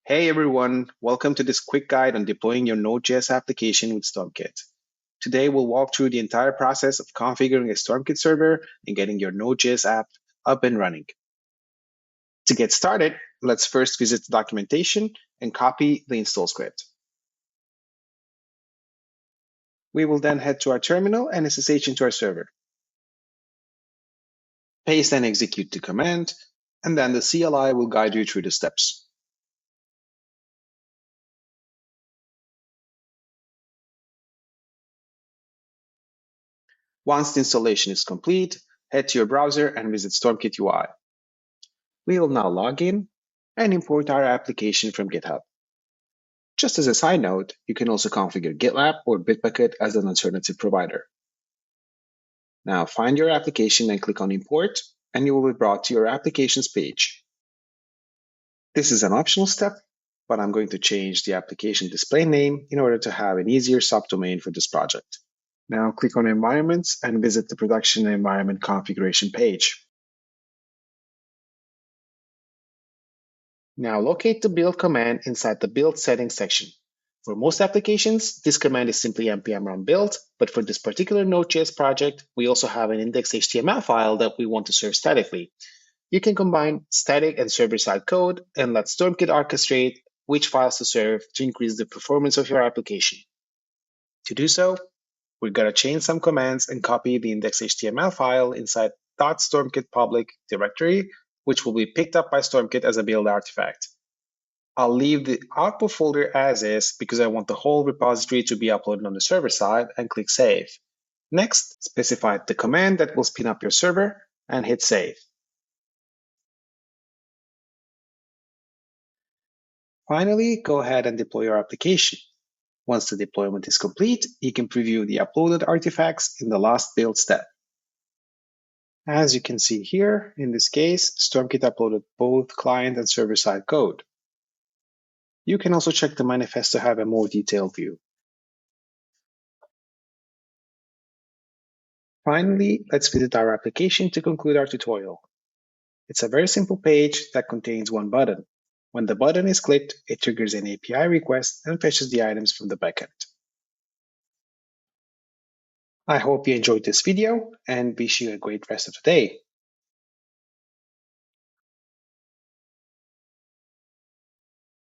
Hey everyone, welcome to this quick guide on deploying your Node.js application with Stormkit. Today we'll walk through the entire process of configuring a Stormkit server and getting your Node.js app up and running. To get started, let's first visit the documentation and copy the install script. We will then head to our terminal and SSH into our server. Paste and execute the command, and then the CLI will guide you through the steps. Once the installation is complete, head to your browser and visit Stormkit UI. We will now log in and import our application from GitHub. Just as a side note, you can also configure GitLab or Bitbucket as an alternative provider. Now find your application and click on Import, and you will be brought to your applications page. This is an optional step, but I'm going to change the application display name in order to have an easier subdomain for this project. Now click on Environments and visit the production environment configuration page. Now locate the build command inside the build settings section. For most applications, this command is simply npm run build, but for this particular Node.js project, we also have an index.html file that we want to serve statically. You can combine static and server-side code and let Stormkit orchestrate which files to serve to increase the performance of your application. To do so, we're going to change some commands and copy the index.html file inside .stormkit public directory, which will be picked up by Stormkit as a build artifact. I'll leave the output folder as is because I want the whole repository to be uploaded on the server side and click Save. Next, specify the command that will spin up your server and hit Save. Finally, go ahead and deploy your application. Once the deployment is complete, you can preview the uploaded artifacts in the last build step. As you can see here, in this case, Stormkit uploaded both client and server-side code. You can also check the manifest to have a more detailed view. Finally, let's visit our application to conclude our tutorial. It's a very simple page that contains one button. When the button is clicked, it triggers an API request and fetches the items from the backend. I hope you enjoyed this video and wish you a great rest of the day.